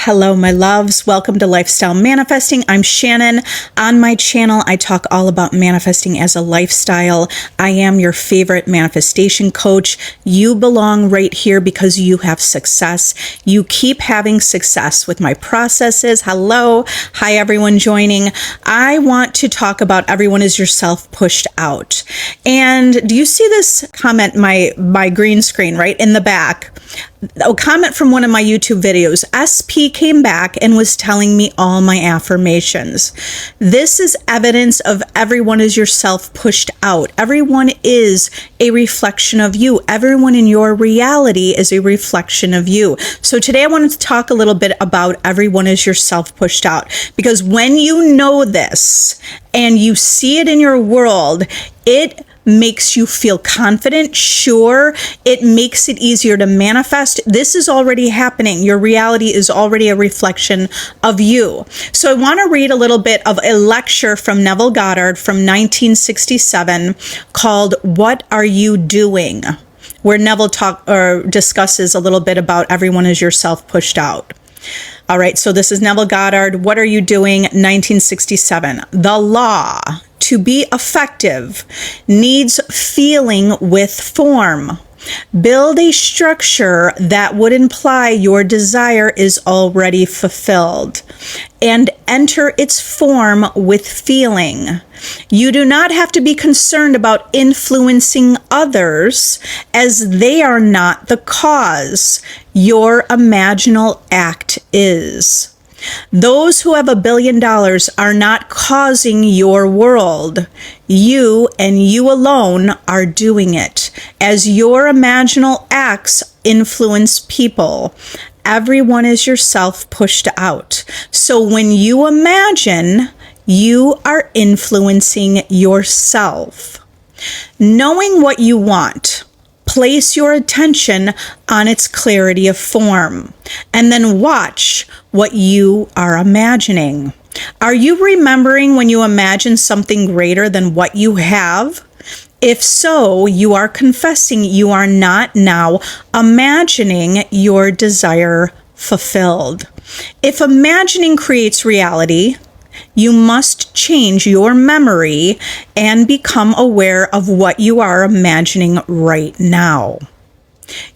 Hello, my loves. Welcome to Lifestyle Manifesting. I'm Shannon. On my channel, I talk all about manifesting as a lifestyle. I am your favorite manifestation coach. You belong right here because you have success. You keep having success with my processes. Hello. Hi, everyone joining. I want to talk about everyone is yourself pushed out. And do you see this comment, my green screen right in the back? A comment from one of my YouTube videos. SP came back and was telling me all my affirmations. This is evidence of everyone is yourself pushed out. Everyone is a reflection of you. Everyone in your reality is a reflection of you. So today I wanted to talk a little bit about everyone is yourself pushed out, because when you know this and you see it in your world, it makes you feel confident, sure. It makes it easier to manifest. This is already happening. Your reality is already a reflection of you. So I want to read a little bit of a lecture from Neville Goddard from 1967 called "What Are You Doing?", where Neville discusses a little bit about everyone is yourself pushed out. All right, so this is Neville Goddard. What Are You Doing? 1967. The law to be effective needs feeling with form. Build a structure that would imply your desire is already fulfilled, and enter its form with feeling. You do not have to be concerned about influencing others, as they are not the cause. Your imaginal act is. Those who have $1 billion are not causing your world. You and you alone are doing it, as your imaginal acts influence people. Everyone is yourself pushed out. So when you imagine, you are influencing yourself. Knowing what you want, place your attention on its clarity of form, and then watch what you are imagining. Are you remembering when you imagine something greater than what you have? If so, you are confessing you are not now imagining your desire fulfilled. If imagining creates reality, you must change your memory and become aware of what you are imagining right now.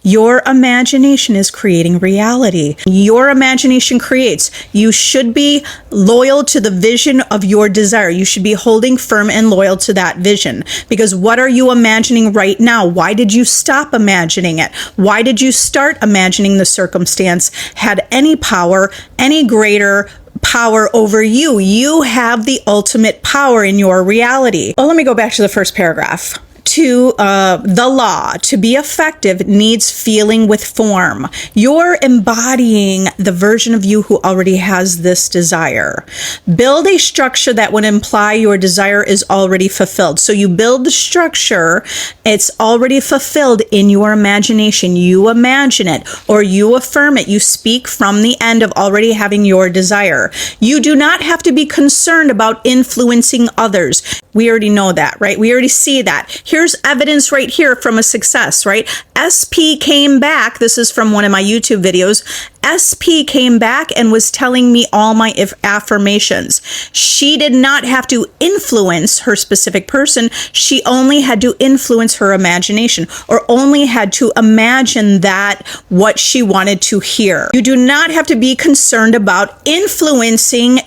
Your imagination is creating reality. Your imagination creates. You should be loyal to the vision of your desire. You should be holding firm and loyal to that vision. Because what are you imagining right now? Why did you stop imagining it? Why did you start imagining the circumstance had any power, any greater power over you? You have the ultimate power in your reality. Well, let me go back to the first paragraph. The law to be effective needs feeling with form. You're embodying the version of you who already has this desire. Build a structure that would imply your desire is already fulfilled. So you build the structure, it's already fulfilled in your imagination. You imagine it or you affirm it. You speak from the end of already having your desire. You do not have to be concerned about influencing others. We already know that, right? We already see that. Here's evidence right here from a success, right? SP came back. This is from one of my YouTube videos. SP came back and was telling me all my affirmations. She did not have to influence her specific person. She only had to influence her imagination, or only had to imagine that what she wanted to hear. You do not have to be concerned about influencing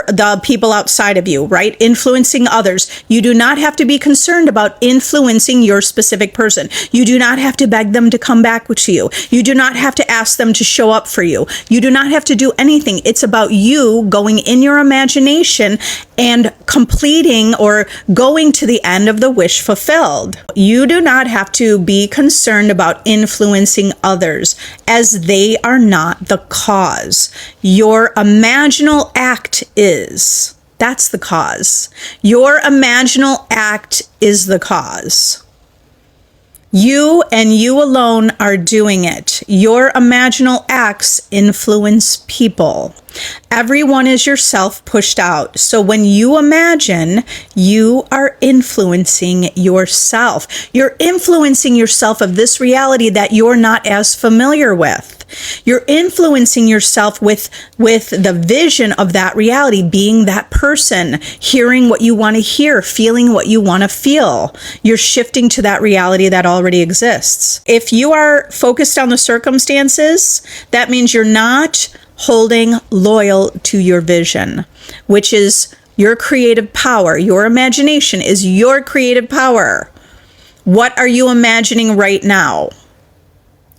the people outside of you, right? Influencing others. You do not have to be concerned about influencing your specific person. You do not have to beg them to come back to you. You do not have to ask them to show up for you. You do not have to do anything. It's about you going in your imagination and completing or going to the end of the wish fulfilled. You do not have to be concerned about influencing others, as they are not the cause. Your imaginal act is. That's the cause. Your imaginal act is the cause. You and you alone are doing it. Your imaginal acts influence people. Everyone is yourself pushed out. So when you imagine, you are influencing yourself. You're influencing yourself of this reality that you're not as familiar with. You're influencing yourself with the vision of that reality, being that person, hearing what you want to hear, feeling what you want to feel. You're shifting to that reality that already exists. If you are focused on the circumstances, that means you're not holding loyal to your vision, which is your creative power. Your imagination is your creative power. What are you imagining right now?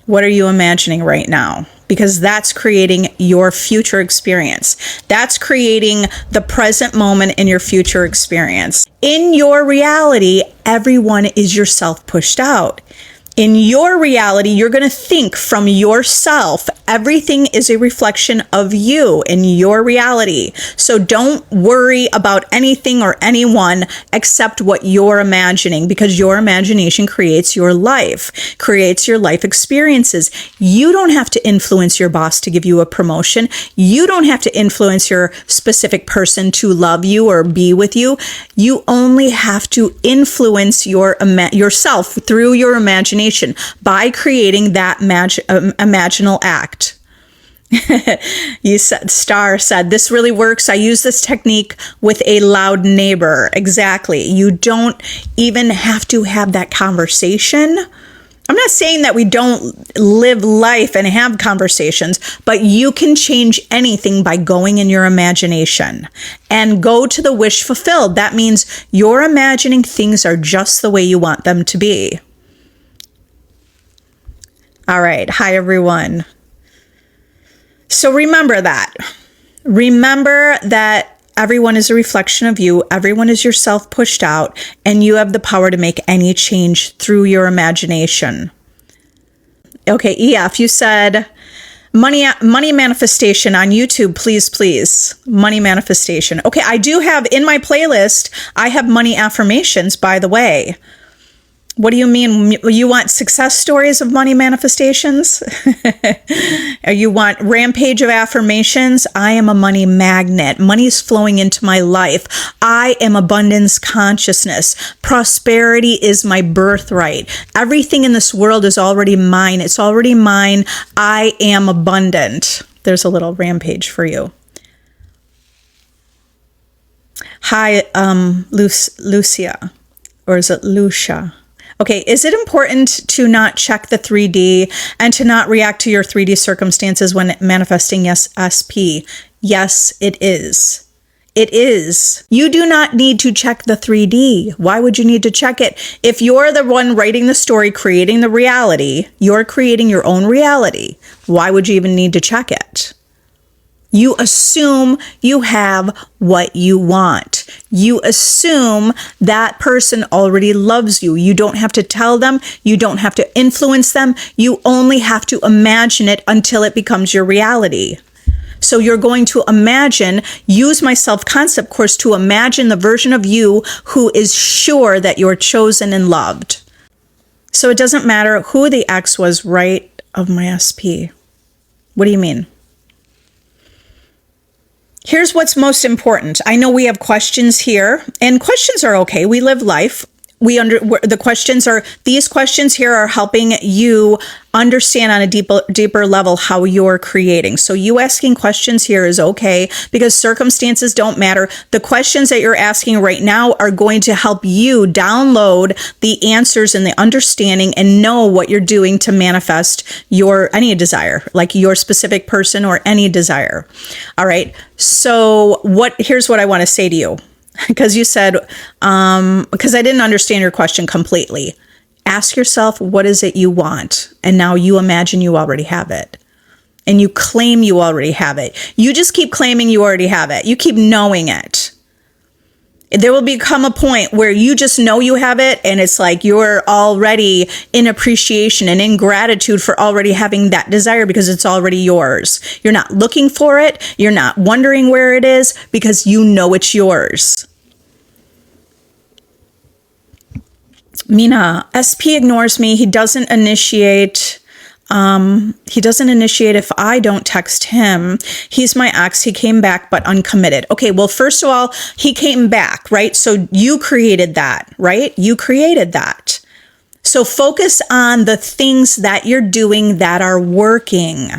What are you imagining right now? Because that's creating your future experience. That's creating the present moment in your future experience. In your reality, everyone is yourself pushed out. In your reality, you're going to think from yourself. Everything is a reflection of you in your reality. So don't worry about anything or anyone except what you're imagining, because your imagination creates your life, creates your life experiences. You don't have to influence your boss to give you a promotion. You don't have to influence your specific person to love you or be with you. You only have to influence yourself through your imagination by creating that imaginal act. Star said, this really works. I use this technique with a loud neighbor. Exactly. You don't even have to have that conversation. I'm not saying that we don't live life and have conversations, but you can change anything by going in your imagination and go to the wish fulfilled. That means you're imagining things are just the way you want them to be. All right. Hi, everyone. So remember that. Remember that everyone is a reflection of you. Everyone is yourself pushed out, and you have the power to make any change through your imagination. Okay, EF, you said money manifestation on YouTube, please. Money manifestation. Okay, I do have in my playlist, I have money affirmations, by the way. What do you mean? You want success stories of money manifestations? Or you want rampage of affirmations? I am a money magnet. Money is flowing into my life. I am abundance consciousness. Prosperity is my birthright. Everything in this world is already mine. It's already mine. I am abundant. There's a little rampage for you. Hi, Lucia. Or is it Lucia? Okay, is it important to not check the 3D and to not react to your 3D circumstances when manifesting SP? Yes, it is. It is. You do not need to check the 3D. Why would you need to check it? If you're the one writing the story, creating the reality, you're creating your own reality. Why would you even need to check it? You assume you have what you want. You assume that person already loves you. You don't have to tell them. You don't have to influence them. You only have to imagine it until it becomes your reality. So you're going to imagine, use my self-concept course to imagine the version of you who is sure that you're chosen and loved. So it doesn't matter who the ex was, right, of my SP. What do you mean? Here's what's most important. I know we have questions here, and questions are okay. We live life. These questions here are helping you understand on a deeper level how you're creating. So you asking questions here is okay, because circumstances don't matter. The questions that you're asking right now are going to help you download the answers and the understanding and know what you're doing to manifest any desire, like your specific person or any desire. All right. So here's what I want to say to you. Because you said, because I didn't understand your question completely. Ask yourself, what is it you want? And now you imagine you already have it. And you claim you already have it. You just keep claiming you already have it. You keep knowing it. There will become a point where you just know you have it, and it's like you're already in appreciation and in gratitude for already having that desire because it's already yours. You're not looking for it. You're not wondering where it is because you know it's yours. Mina, SP ignores me. He doesn't initiate. He doesn't initiate if I don't text him. He's my ex. He came back, but uncommitted. Okay, well, first of all, he came back, right? So you created that, right? You created that. So focus on the things that you're doing that are working.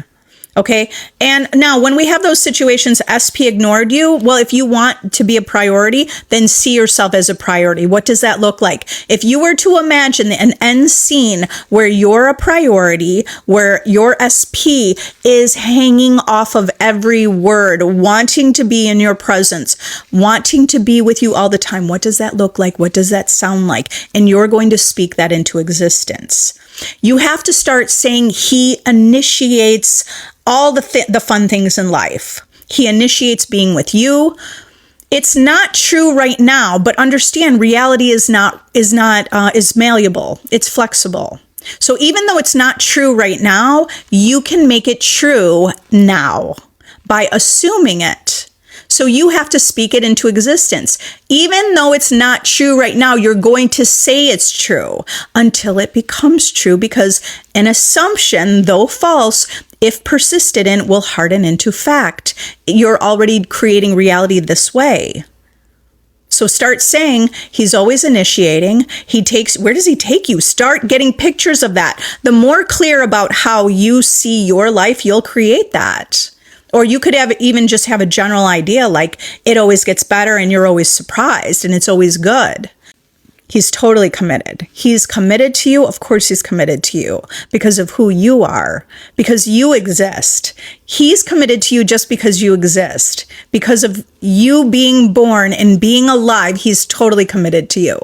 Okay. And now when we have those situations, SP ignored you. Well, if you want to be a priority, then see yourself as a priority. What does that look like? If you were to imagine an end scene where you're a priority, where your SP is hanging off of every word, wanting to be in your presence, wanting to be with you all the time, what does that look like? What does that sound like? And you're going to speak that into existence. You have to start saying he initiates all the fun things in life. He initiates being with you. It's not true right now, but understand reality is malleable. It's flexible. So even though it's not true right now, you can make it true now by assuming it. So you have to speak it into existence. Even though it's not true right now, you're going to say it's true until it becomes true, because an assumption, though false, if persisted in, will harden into fact. You're already creating reality this way. So start saying he's always initiating. Where does he take you? Start getting pictures of that. The more clear about how you see your life, you'll create that. Or you could even just have a general idea, like it always gets better and you're always surprised and it's always good. He's totally committed. He's committed to you. Of course, he's committed to you because of who you are, because you exist. He's committed to you just because you exist. Because of you being born and being alive, he's totally committed to you.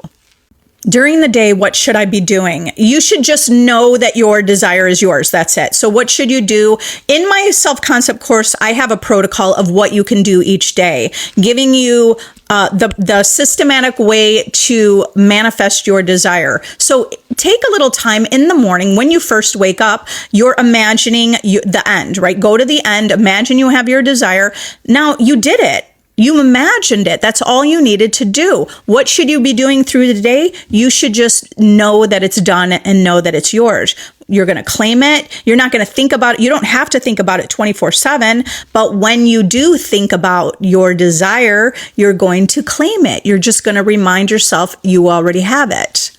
During the day, what should I be doing? You should just know that your desire is yours. That's it. So what should you do? In my self-concept course, I have a protocol of what you can do each day, giving you the systematic way to manifest your desire. So take a little time in the morning when you first wake up. You're imagining the end, right? Go to the end. Imagine you have your desire. Now you did it. You imagined it. That's all you needed to do. What should you be doing through the day? You should just know that it's done and know that it's yours. You're going to claim it. You're not going to think about it. You don't have to think about it 24/7. But when you do think about your desire, you're going to claim it. You're just going to remind yourself you already have it.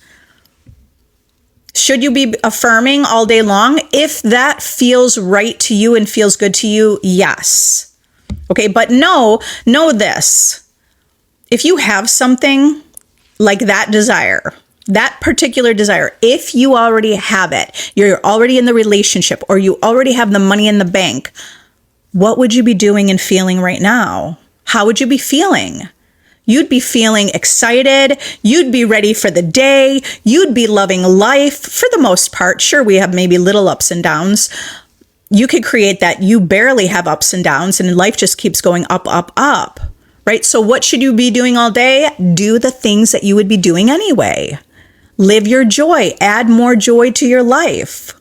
Should you be affirming all day long? If that feels right to you and feels good to you, yes. Okay, but know this. If you have something like that desire, that particular desire, if you already have it, you're already in the relationship, or you already have the money in the bank, what would you be doing and feeling right now? How would you be feeling? You'd be feeling excited. You'd be ready for the day. You'd be loving life for the most part. Sure, we have maybe little ups and downs. You could create that. You barely have ups and downs and life just keeps going up, up, up, right? So what should you be doing all day? Do the things that you would be doing anyway. Live your joy. Add more joy to your life.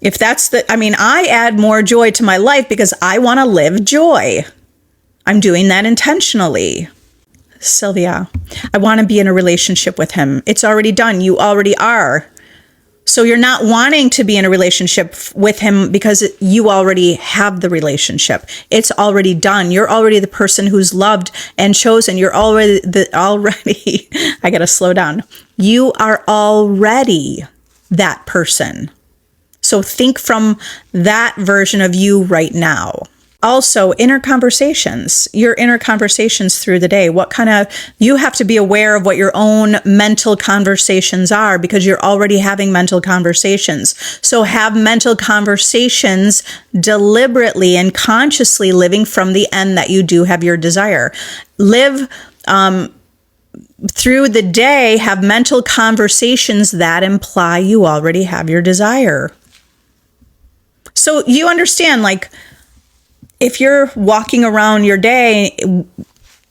If that's I add more joy to my life because I want to live joy. I'm doing that intentionally. Sylvia, I want to be in a relationship with him. It's already done. You already are. So you're not wanting to be in a relationship with him because you already have the relationship. It's already done. You're already the person who's loved and chosen. You're already, I got to slow down. You are already that person. So think from that version of you right now. Also, inner conversations, your inner conversations through the day. You have to be aware of what your own mental conversations are because you're already having mental conversations. So have mental conversations deliberately and consciously, living from the end that you do have your desire. Live through the day, have mental conversations that imply you already have your desire. So you understand, if you're walking around your day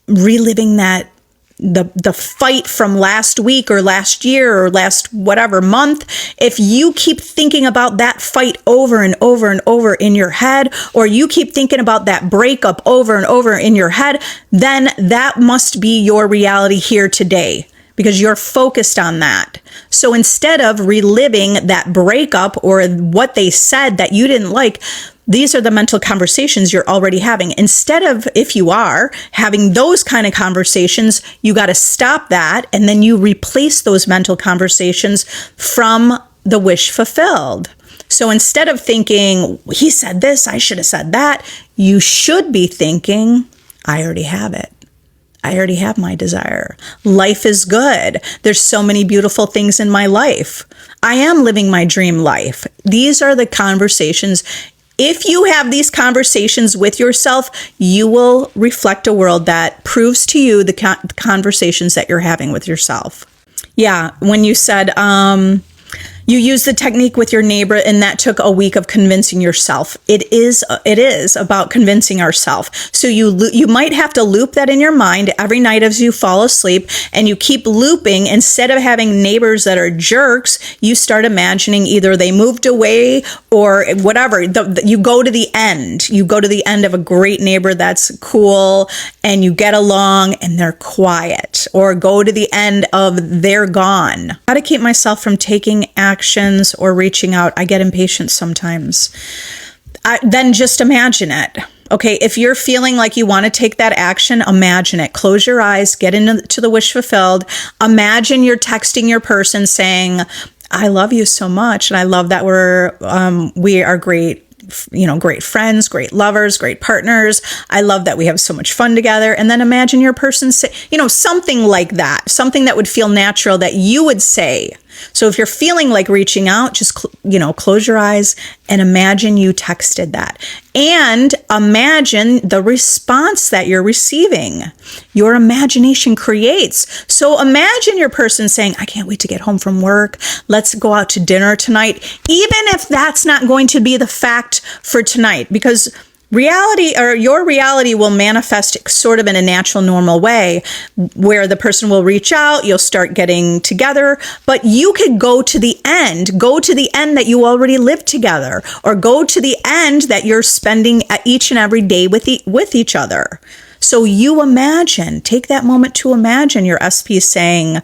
reliving the fight from last week or last year or last whatever month, if you keep thinking about that fight over and over and over in your head, or you keep thinking about that breakup over and over in your head, then that must be your reality here today. because you're focused on that. So instead of reliving that breakup or what they said that you didn't like, these are the mental conversations you're already having. Instead of, if you are having those kind of conversations, you got to stop that. And then you replace those mental conversations from the wish fulfilled. So instead of thinking, he said this, I should have said that, you should be thinking, I already have it. I already have my desire. Life is good. There's so many beautiful things in my life. I am living my dream life. These are the conversations. If you have these conversations with yourself, you will reflect a world that proves to you the conversations that you're having with yourself. Yeah, when you said, you used the technique with your neighbor and that took a week of convincing yourself. It is about convincing ourselves. So you might have to loop that in your mind every night as you fall asleep, and you keep looping. Instead of having neighbors that are jerks, you start imagining either they moved away or whatever. You go to the end. You go to the end of a great neighbor that's cool and you get along and they're quiet, or go to the end of they're gone. How to keep myself from taking actions or reaching out. I get impatient sometimes. Then just imagine it. Okay, if you're feeling like you want to take that action, imagine it. Close your eyes, get into the wish fulfilled. Imagine you're texting your person saying, I love you so much. And I love that we are great, great friends, great lovers, great partners. I love that we have so much fun together. And then imagine your person say, something like that, something that would feel natural that you would say. So if you're feeling like reaching out, just, close your eyes and imagine you texted that. And imagine the response that you're receiving. Your imagination creates. So imagine your person saying, I can't wait to get home from work. Let's go out to dinner tonight. Even if that's not going to be the fact for tonight, because reality, or your reality, will manifest sort of in a natural, normal way where the person will reach out, you'll start getting together, but you could go to the end that you already live together, or go to the end that you're spending each and every day with each other. So you imagine, take that moment to imagine your SP saying,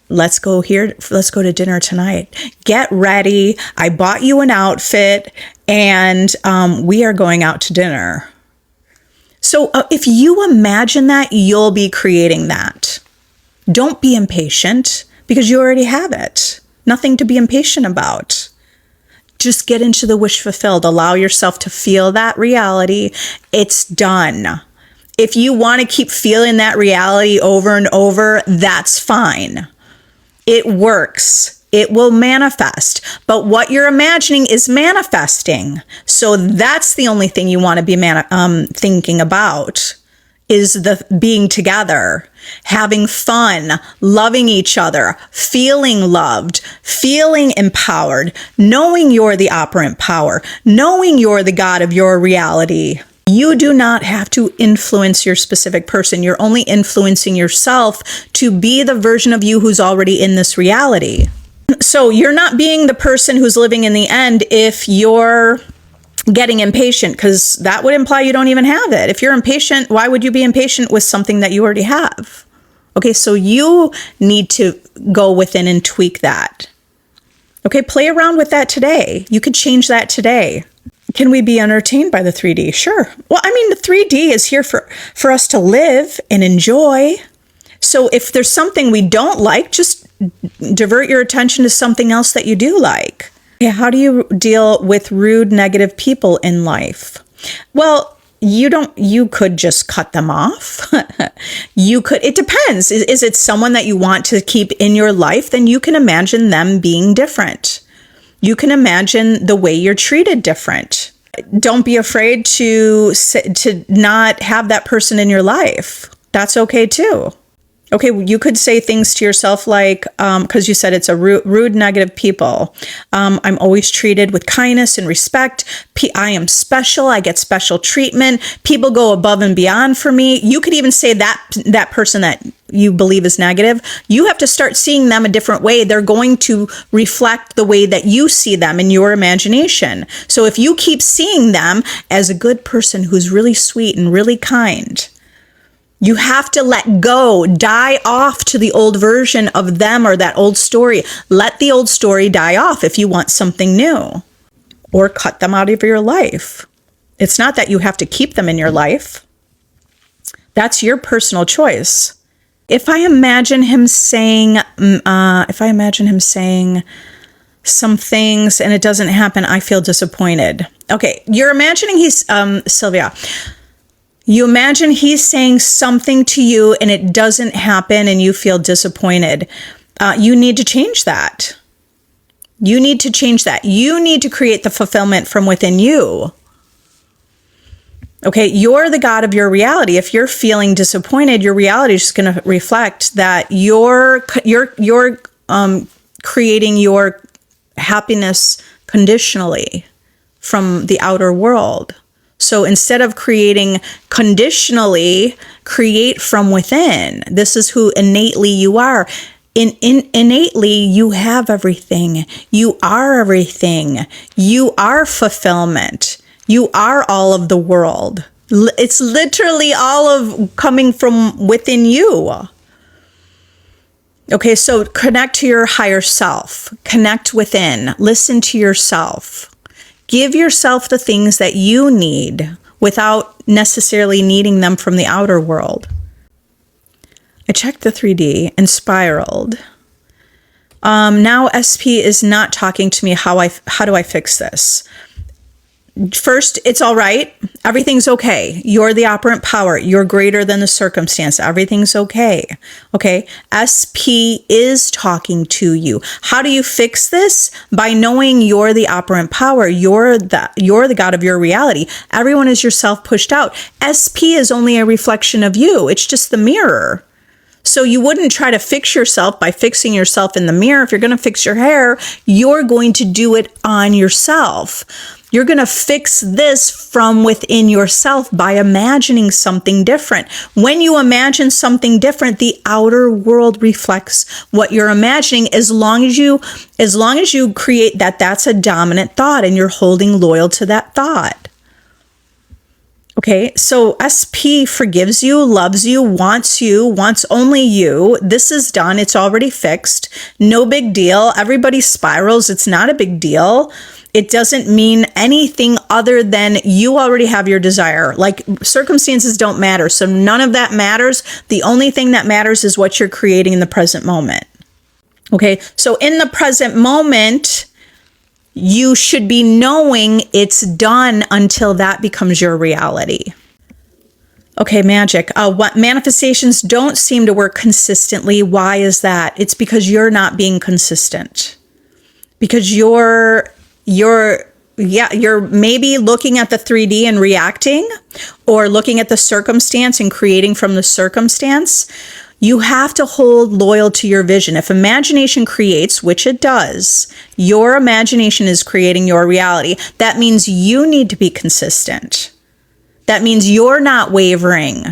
let's go to dinner tonight. Get ready. I bought you an outfit and we are going out to dinner. So if you imagine that, you'll be creating that. Don't be impatient because you already have it. Nothing to be impatient about. Just get into the wish fulfilled. Allow yourself to feel that reality. It's done. If you want to keep feeling that reality over and over, that's fine. It works. It will manifest. But what you're imagining is manifesting. So that's the only thing you want to be thinking about, is the being together, having fun, loving each other, feeling loved, feeling empowered, knowing you're the operant power, knowing you're the God of your reality. You do not have to influence your specific person. You're only influencing yourself to be the version of you who's already in this reality. So you're not being the person who's living in the end if you're getting impatient, because that would imply you don't even have it. If you're impatient, why would you be impatient with something that you already have? Okay, so you need to go within and tweak that. Okay, play around with that today. You could change that today. Can we be entertained by the 3D? Sure. Well, the 3D is here for us to live and enjoy. So if there's something we don't like, just divert your attention to something else that you do like. Yeah, how do you deal with rude, negative people in life? Well, you could just cut them off. It depends. Is it someone that you want to keep in your life? Then you can imagine them being different. You can imagine the way you're treated different. Don't be afraid to not have that person in your life. That's okay too. Okay, you could say things to yourself like, because you said it's a rude, negative people. I'm always treated with kindness and respect. I am special. I get special treatment. People go above and beyond for me. You could even say that person that you believe is negative, you have to start seeing them a different way. They're going to reflect the way that you see them in your imagination. So if you keep seeing them as a good person who's really sweet and really kind, You have to let go, die off to the old version of them or that old story. Let the old story die off if you want something new, or cut them out of your life. It's not that you have to keep them in your life. That's your personal choice. If I imagine him saying some things and it doesn't happen, I feel disappointed. Okay, you're imagining Sylvia, you imagine he's saying something to you and it doesn't happen and you feel disappointed. You need to change that. You need to change that. You need to create the fulfillment from within you. Okay, you're the God of your reality. If you're feeling disappointed, your reality is just going to reflect that you're creating your happiness conditionally from the outer world. So instead of creating conditionally, create from within. This is who innately you are. Innately, you have everything. You are everything. You are fulfillment. You are all of the world. It's literally all of coming from within you. Okay, so connect to your higher self. Connect within. Listen to yourself. Give yourself the things that you need without necessarily needing them from the outer world. I checked the 3D and spiraled. Now SP is not talking to me. How do I fix this? First, it's all right. Everything's okay. You're the operant power. You're greater than the circumstance. Everything's okay. Okay. SP is talking to you. How do you fix this? By knowing you're the operant power. You're the God of your reality. Everyone is yourself pushed out. SP is only a reflection of you. It's just the mirror. So you wouldn't try to fix yourself by fixing yourself in the mirror. If you're going to fix your hair, you're going to do it on yourself. You're going to fix this from within yourself by imagining something different. When you imagine something different, the outer world reflects what you're imagining, as long as you create that's a dominant thought and you're holding loyal to that thought. Okay, so SP forgives you, loves you, wants only you. This is done. It's already fixed. No big deal. Everybody spirals. It's not a big deal. It doesn't mean anything other than you already have your desire. Like, circumstances don't matter. So none of that matters. The only thing that matters is what you're creating in the present moment. Okay, so in the present moment, you should be knowing it's done until that becomes your reality. Okay, magic. What manifestations don't seem to work consistently. Why is that? It's because you're not being consistent. Because you're maybe looking at the 3D and reacting, or looking at the circumstance and creating from the circumstance. You have to hold loyal to your vision. If imagination creates, which it does, your imagination is creating your reality. That means you need to be consistent. That means you're not wavering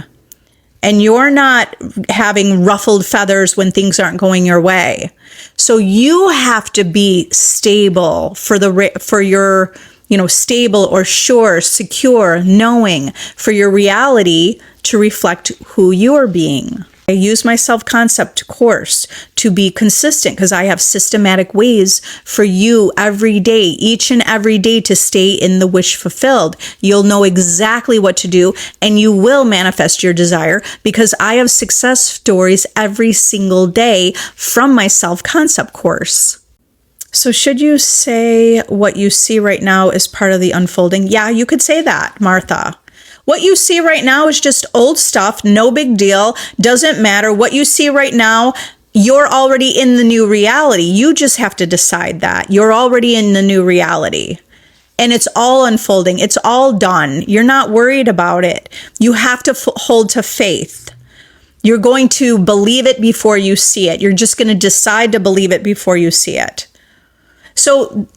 and you're not having ruffled feathers when things aren't going your way. So you have to be stable for your stable or sure, secure, knowing for your reality to reflect who you're being. I use my self-concept course to be consistent because I have systematic ways for you every day, each and every day, to stay in the wish fulfilled. You'll know exactly what to do and you will manifest your desire because I have success stories every single day from my self-concept course. So should you say what you see right now is part of the unfolding? Yeah, you could say that, Martha. What you see right now is just old stuff, no big deal, doesn't matter. What you see right now, you're already in the new reality. You just have to decide that. You're already in the new reality. And it's all unfolding. It's all done. You're not worried about it. You have to hold to faith. You're going to believe it before you see it. You're just going to decide to believe it before you see it. So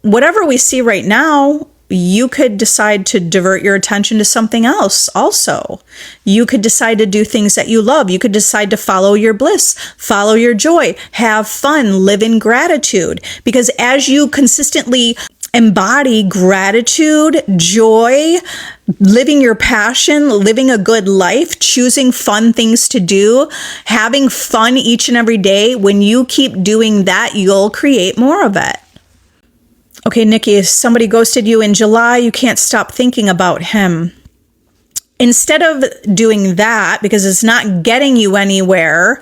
whatever we see right now, you could decide to divert your attention to something else also. You could decide to do things that you love. You could decide to follow your bliss, follow your joy, have fun, live in gratitude. Because as you consistently embody gratitude, joy, living your passion, living a good life, choosing fun things to do, having fun each and every day. When you keep doing that, you'll create more of it. Okay, Nikki, if somebody ghosted you in July, you can't stop thinking about him. Instead of doing that, because it's not getting you anywhere,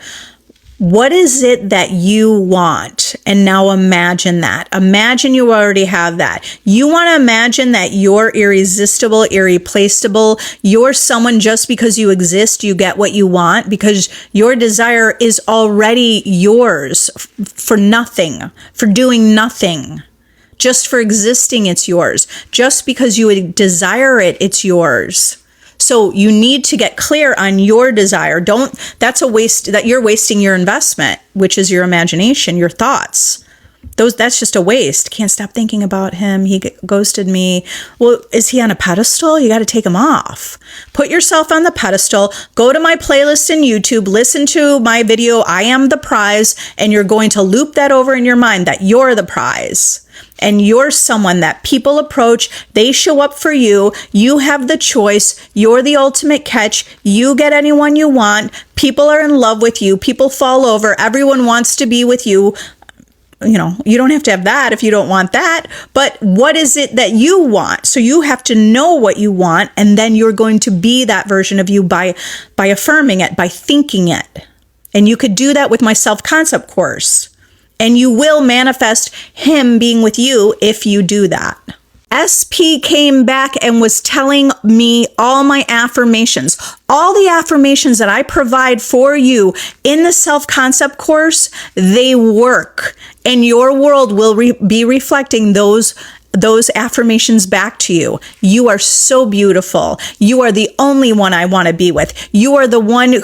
what is it that you want? And now imagine that. Imagine you already have that. You want to imagine that you're irresistible, irreplaceable. You're someone just because you exist, you get what you want, because your desire is already yours for nothing, for doing nothing. Just for existing, it's yours. Just because you desire it, it's yours. So you need to get clear on your desire. That's a waste, that you're wasting your investment, which is your imagination, your thoughts. That's just a waste. Can't stop thinking about him. He ghosted me. Well, is he on a pedestal? You got to take him off. Put yourself on the pedestal. Go to my playlist in YouTube. Listen to my video, I Am the Prize. And you're going to loop that over in your mind that you're the prize. And you're someone that people approach, they show up for you, you have the choice, you're the ultimate catch, you get anyone you want, people are in love with you, people fall over, everyone wants to be with you. You know, you don't have to have that if you don't want that, but what is it that you want? So you have to know what you want, and then you're going to be that version of you by affirming it, by thinking it. And you could do that with my self-concept course. And you will manifest him being with you if you do that. SP came back and was telling me all my affirmations, all the affirmations that I provide for you in the self-concept course, they work. And your world will be reflecting those affirmations back to you. You are so beautiful. You are the only one I want to be with. You are the one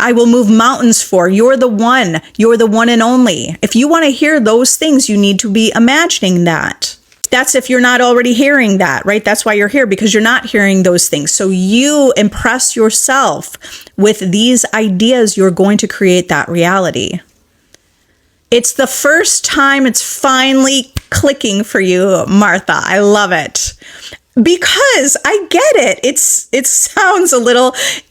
I will move mountains for. You're the one and only. If you want to hear those things, you need to be imagining that. That's if you're not already hearing that, right? That's why you're here, because you're not hearing those things. So you impress yourself with these ideas. You're going to create that reality. It's the first time it's finally clicking for you, Martha. I love it. Because I get it.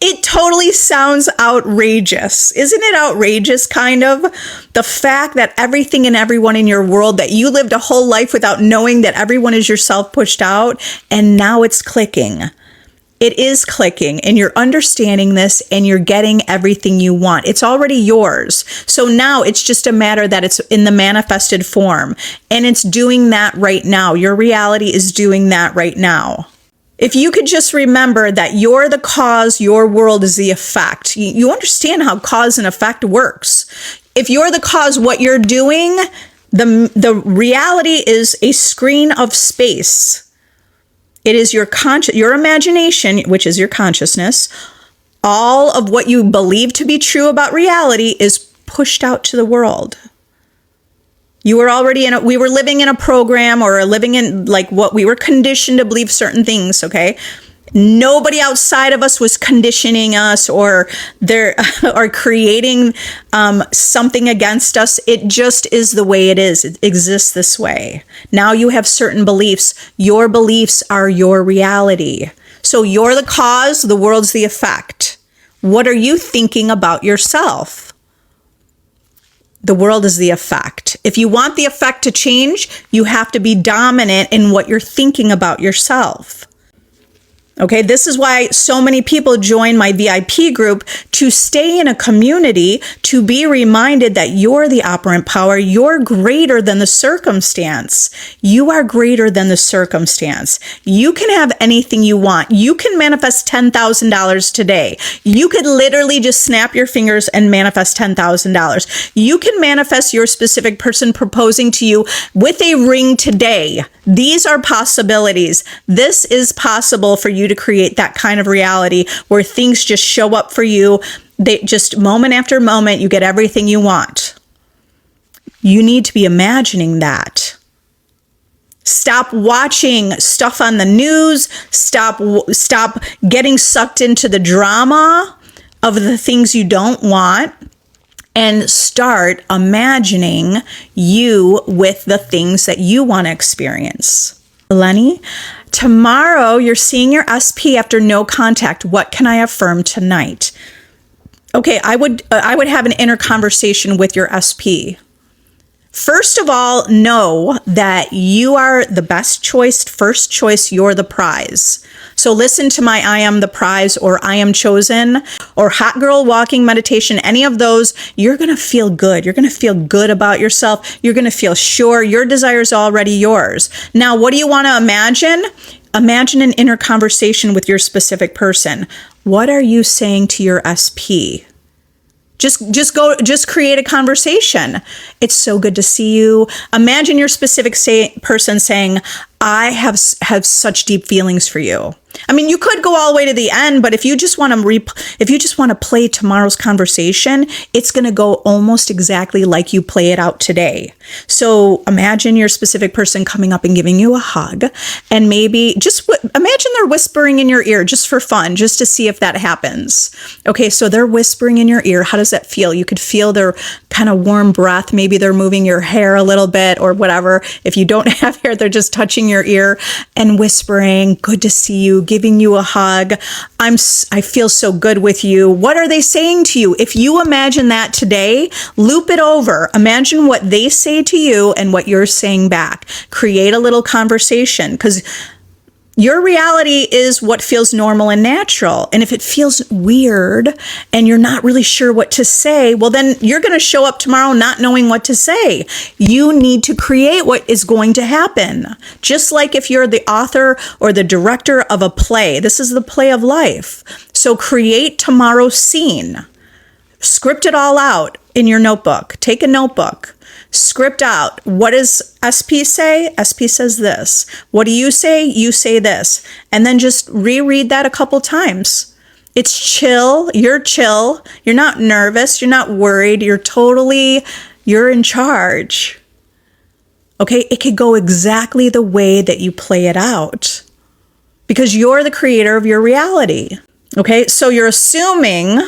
It totally sounds outrageous. Isn't it outrageous, kind of? The fact that everything and everyone in your world, that you lived a whole life without knowing that everyone is yourself pushed out, and now it's clicking. It is clicking, and you're understanding this, and you're getting everything you want. It's already yours. So now it's just a matter that it's in the manifested form, and it's doing that right now. Your reality is doing that right now. If you could just remember that you're the cause, your world is the effect. You understand how cause and effect works. If you're the cause, what you're doing, the reality is a screen of space. It is your imagination, which is your consciousness. All of what you believe to be true about reality is pushed out to the world. We were living in a program, or living in what we were conditioned to believe certain things, okay? Nobody outside of us was conditioning us or creating something against us. It just is the way it is. It exists this way. Now you have certain beliefs. Your beliefs are your reality. So you're the cause, the world's the effect. What are you thinking about yourself? The world is the effect. If you want the effect to change, you have to be dominant in what you're thinking about yourself. Okay, this is why so many people join my VIP group, to stay in a community, to be reminded that you're the operant power. You're greater than the circumstance. You are greater than the circumstance. You can have anything you want. You can manifest $10,000 today. You could literally just snap your fingers and manifest $10,000. You can manifest your specific person proposing to you with a ring today. These are possibilities. This is possible for you to create that kind of reality where things just show up for you. They just, moment after moment, you get everything you want. You need to be imagining that. Stop watching stuff on the news. Stop getting sucked into the drama of the things you don't want. and start imagining you with the things that you want to experience. Lenny, tomorrow you're seeing your SP after no contact. What can I affirm tonight? Okay, I would have an inner conversation with your SP. First of all, know that you are the best choice, first choice, you're the prize. So listen to my I am the prize or I am chosen or hot girl walking meditation, any of those, you're going to feel good. You're going to feel good about yourself. You're going to feel sure your desire is already yours. Now, what do you want to imagine? Imagine an inner conversation with your specific person. What are you saying to your SP? Just create a conversation. It's so good to see you. Imagine your specific person saying, I have such deep feelings for you. I mean, you could go all the way to the end, but if you just want to play tomorrow's conversation, it's going to go almost exactly like you play it out today. So imagine your specific person coming up and giving you a hug, and maybe just imagine they're whispering in your ear just for fun, just to see if that happens. Okay, so they're whispering in your ear. How does that feel? You could feel their kind of warm breath. Maybe they're moving your hair a little bit or whatever. If you don't have hair, they're just touching your ear and whispering, good to see you, giving you a hug. I feel so good with you. What are they saying to you? If you imagine that today, loop it over. Imagine what they say to you and what you're saying back. Create a little conversation, because your reality is what feels normal and natural. And if it feels weird and you're not really sure what to say, well, then you're going to show up tomorrow not knowing what to say. You need to create what is going to happen. Just like if you're the author or the director of a play, this is the play of life. So create tomorrow's scene. Script it all out in your notebook. Take a notebook. Script out. What does SP say? SP says this. What do you say? You say this. And then just reread that a couple times. It's chill. You're not nervous. You're not worried. You're in charge. Okay? It could go exactly the way that you play it out, because you're the creator of your reality. Okay? So you're assuming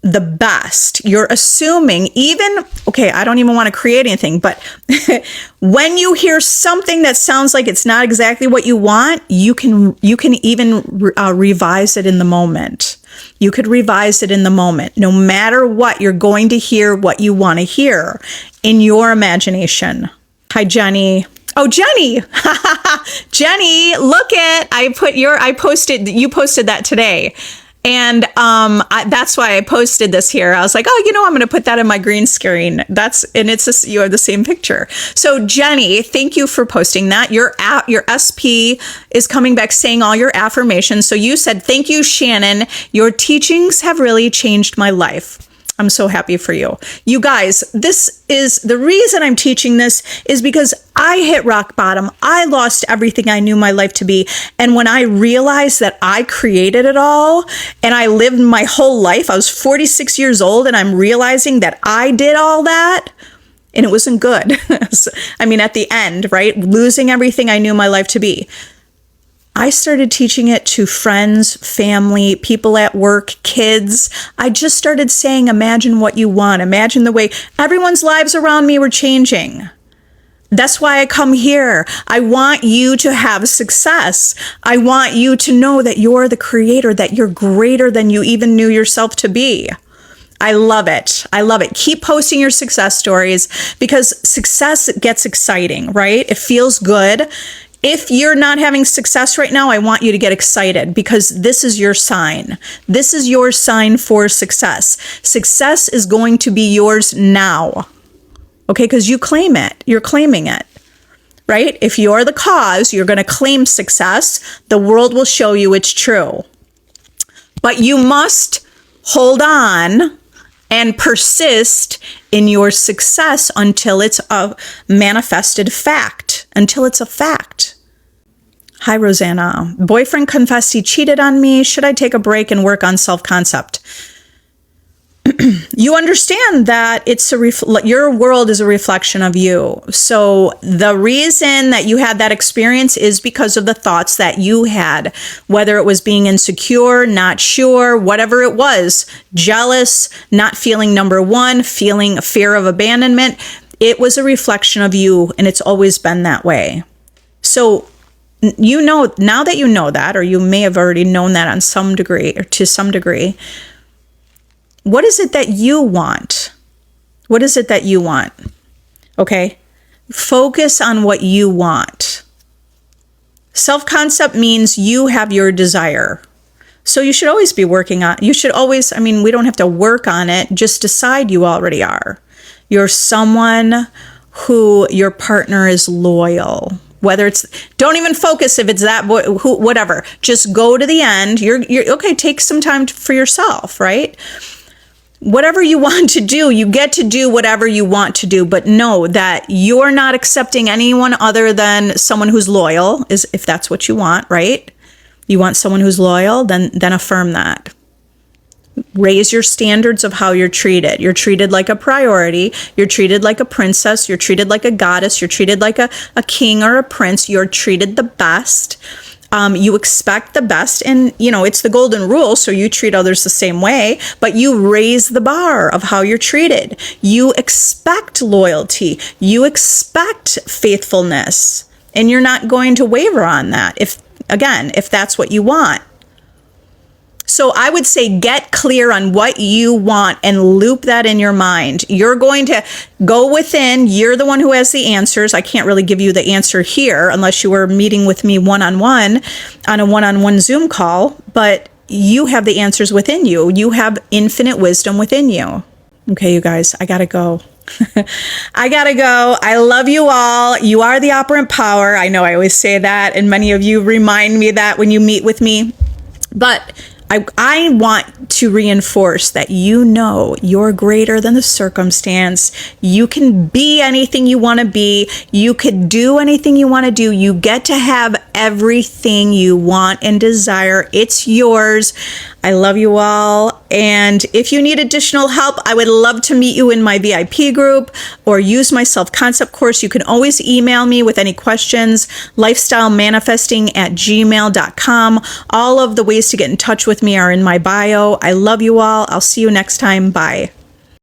the best. You're assuming I don't even want to create anything, but when you hear something that sounds like it's not exactly what you want, you can even revise it in the moment. You could revise it in the moment. No matter what, you're going to hear what you want to hear in your imagination. Hi, Jenny. Oh, Jenny. Jenny, you posted that today. And that's why I posted this here. I was like, I'm going to put that in my green screen. You have the same picture. So Jenny, thank you for posting that. Your SP is coming back saying all your affirmations. So you said, thank you, Shannon. Your teachings have really changed my life. I'm so happy for you. You guys, this is the reason I'm teaching this, is because I hit rock bottom. I lost everything I knew my life to be. And when I realized that I created it all and I lived my whole life, I was 46 years old and I'm realizing that I did all that, and it wasn't good. I mean, at the end, right? Losing everything I knew my life to be. I started teaching it to friends, family, people at work, kids. I just started saying, imagine what you want. Imagine the way everyone's lives around me were changing. That's why I come here. I want you to have success. I want you to know that you're the creator, that you're greater than you even knew yourself to be. I love it. I love it. Keep posting your success stories, because success gets exciting, right? It feels good. If you're not having success right now, I want you to get excited, because this is your sign. This is your sign for success. Success is going to be yours now. Okay, because you claim it. You're claiming it, right? If you're the cause, you're going to claim success. The world will show you it's true. But you must hold on and persist in your success until it's a manifested fact, until it's a fact. Hi, Rosanna. Boyfriend confessed he cheated on me. Should I take a break and work on self-concept? you understand that your world is a reflection of you. So the reason that you had that experience is because of the thoughts that you had, whether it was being insecure, not sure, whatever it was, jealous, not feeling number one, feeling a fear of abandonment. It was a reflection of you, and it's always been that way. So you know, now that you know that, or you may have already known that on some degree or to some degree, what is it that you want? What is it that you want? Okay. Focus on what you want. Self-concept means you have your desire. So you should always be working on, we don't have to work on it. Just decide you already are. You're someone who your partner is loyal. Whether it's, don't even focus if it's that boy, whatever. Just go to the end. You're okay. Take some time for yourself, right? Whatever you want to do, you get to do whatever you want to do, but know that you're not accepting anyone other than someone who's loyal, if that's what you want, right? You want someone who's loyal, then affirm that. Raise your standards of how you're treated. You're treated like a priority. You're treated like a princess. You're treated like a goddess. You're treated like a king or a prince. You're treated the best. You expect the best, and it's the golden rule, so you treat others the same way, but you raise the bar of how you're treated. You expect loyalty. You expect faithfulness, and you're not going to waver on that if that's what you want. So I would say get clear on what you want and loop that in your mind. You're going to go within. You're the one who has the answers. I can't really give you the answer here unless you were meeting with me one-on-one on a one-on-one Zoom call, but you have the answers within you. You have infinite wisdom within you. Okay, you guys, I gotta go. I gotta go. I love you all. You are the operant power. I know I always say that, and many of you remind me that when you meet with me, but I want to reinforce that you're greater than the circumstance. You can be anything you want to be. You could do anything you want to do. You get to have everything you want and desire. It's yours. I love you all. And if you need additional help, I would love to meet you in my VIP group or use my self-concept course. You can always email me with any questions, lifestylemanifesting@gmail.com. All of the ways to get in touch with me are in my bio. I love you all. I'll see you next time. Bye.